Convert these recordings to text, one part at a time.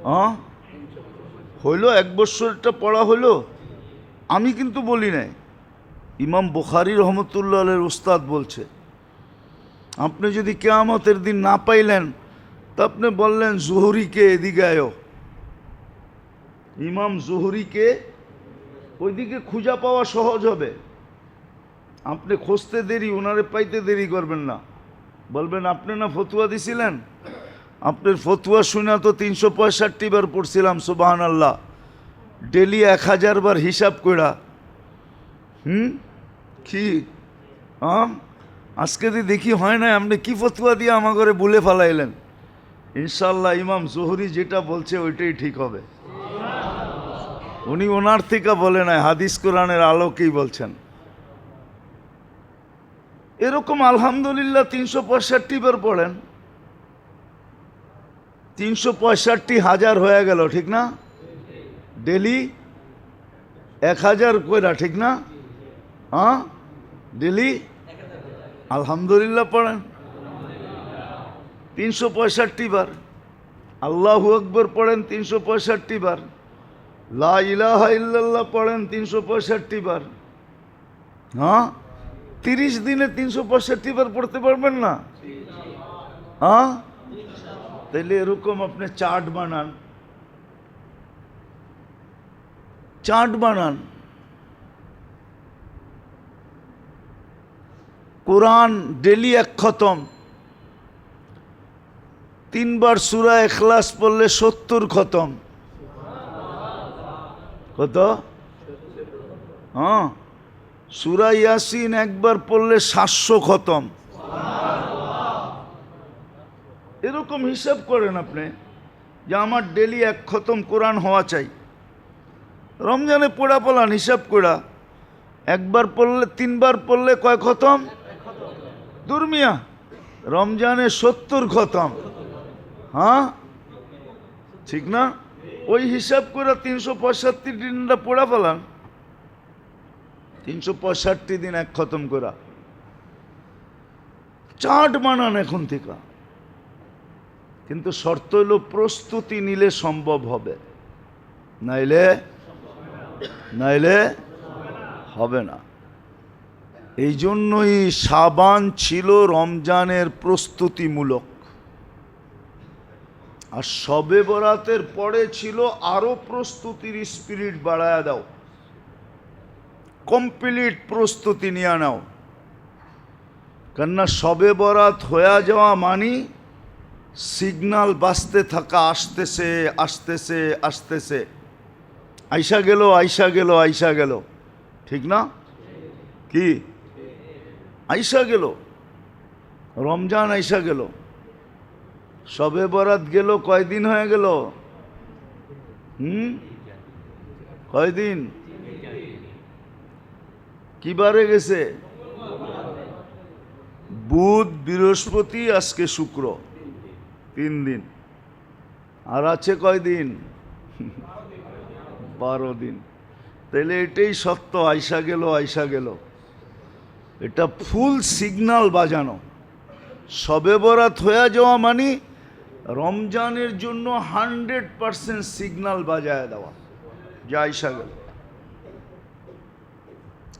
হ্যাঁ হইল, 1 বছরটা পড়া হইল। আমি কিন্তু বলি নাই, ইমাম বুখারী রহমতুল্লাহ আলাইহির উস্তাদ বলছে। আপনি যদি কিয়ামতের দিন না পাইলেন তা আপনি বললেন জুহরিকে এদিকে আয়ো, ইমাম জুহরিকে, ওইদিকে খুঁজা পাওয়া সহজ হবে। আপনি খুঁজতে দেরি, ওনারে পাইতে দেরি করবেন না। বলবেন আপনি না ফতুয়া দিছিলেন, আপনার ফতুয়া শুনে তো 365 বার পড়ছিলাম সুবহান আল্লাহ, ডেলি 1000 বার হিসাব কইরা। কি হ্যাঁ, আজকে যদি দেখি হয় না, আপনি কি ফতুয়া দিয়ে আমার ঘরে বলে ফেলাইলেন। ইনশাল্লাহ ইমাম জোহরি যেটা বলছে ওইটাই ঠিক হবে। উনি ওনার থেকে বলে নাই, হাদিস কোরআনের আলোকেই বলছেন। এরকম আলহামদুলিল্লাহ 365 বার পড়েন, 365,000 হয়ে গেল, ঠিক না? ডেলি 1000 কইরা, ঠিক না? হ্যাঁ, ডেলি আলহামদুলিল্লাহ পড়েন 365 বার। আল্লাহু আকবার পড়েন 365 বার। লা ইলাহা ইল্লাল্লাহ পড়েন 365 বার। হ্যাঁ, 30 দিনে 365 বার পড়তে পারবেন না? হ্যাঁ, তাইলে এরকম আপনি চার্ট বানান, চার্ট বানান। কোরআন ডেলি 1 খতম, 3 বার সূরা ইখলাস পড়লে 70 খতম। কত? হ্যাঁ, সূরা ইয়াসিন 1 বার পড়লে 700 খতম। এরকম হিসাব করেন আপনি যে আমার ডেলি 1 খতম কোরআন হওয়া চাই। রমজানে পড়া পড়ান হিসাব করা, 1 বার পড়লে 3 বার পড়লে কয় খতম? দুর্মিয়া, রমজানে 70 খতম। হ্যাঁ, ঠিক না? ওই হিসাব করে 365 দিনটা পড়া ফেলান, 365 দিন 1 খতম করা। চার্ট বানান এখন থেকে। কিন্তু শর্ত হলো প্রস্তুতি নিলে সম্ভব হবে, নাইলে নাইলে হবে না। এই জন্যই শাবান ছিল রমজানের প্রস্তুতিমূলক, আর শবে বরাতের পরে ছিল আরো প্রস্তুতির স্পিরিট বাড়ায় দাও, কমপ্লিট প্রস্তুতি নিয়ে নাও। কেননা শবে বরাত হয়ে যাওয়া মানি সিগনাল বাজতে থাকা, আসতেছে আসতেছে আসতেছে, আইসা গেল আইসা গেল আইসা গেল, ঠিক না? কি আইসা গেল, রমজান আইসা গেল, শবে বরাত গেল, কয়দিন হয়ে গেল? কয়দিন? কি বারে গেছে? বুধ, বৃহস্পতি, আজকে শুক্র, 3 দিন। আর আছে কয়দিন? 12 দিন। তাহলে এটাই সত্য, আইসা গেল আইসা গেল। এটা ফুল সিগনাল বাজানো। শবে বরাত হয়ে যাওয়া মানে রমজানের জন্য 100% সিগনাল বাজায় দেওয়া, যে আইসা গেল।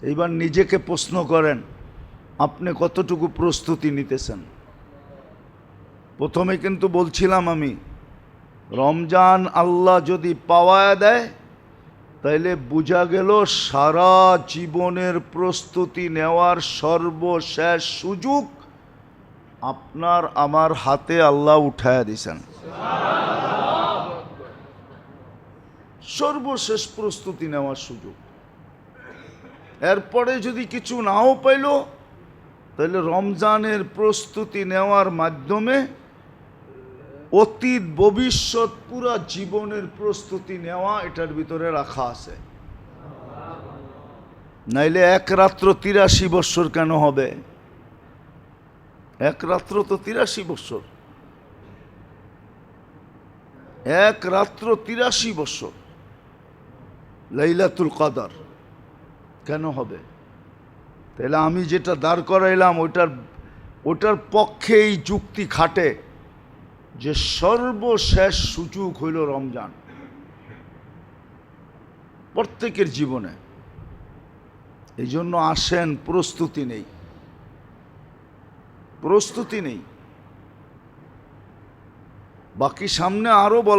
এইবার নিজেকে প্রশ্ন করেন, আপনি কতটুকু প্রস্তুতি নিতেছেন? প্রথমে কিন্তু বলছিলাম আমি, রমজান আল্লাহ যদি পাওয়ায় দেয় তাইলে বোঝা গেল সারা জীবনের প্রস্তুতি নেওয়ার সর্বশেষ সুযোগ আপনার আমার হাতে আল্লাহ উঠায়া দিছেন। সর্বশেষ প্রস্তুতি নেওয়ার সুযোগ। এরপরে যদি কিছু নাও পাইল, তাহলে রমজানের প্রস্তুতি নেওয়ার মাধ্যমে অতীত ভবিষ্যৎ পুরা জীবনের প্রস্তুতি নেওয়া এটার ভিতরে রাখা আছে। নাইলে 1 রাত্র 83 বৎসর কেন হবে? 1 রাত্র তো 83 বৎসর, 1 রাত্র 83 বৎসর লাইলাতুল কদর কেন হবে? তাহলে আমি যেটা দাঁড় করাইলাম ওটার পক্ষে এই যুক্তি খাটে যে সর্বশেষ সুযোগ হইল রমজান প্রত্যেকের জীবনে। এই জন্য আসেন, প্রস্তুতি নেই, প্রস্তুতি নেই। বাকি সামনে আরো বলা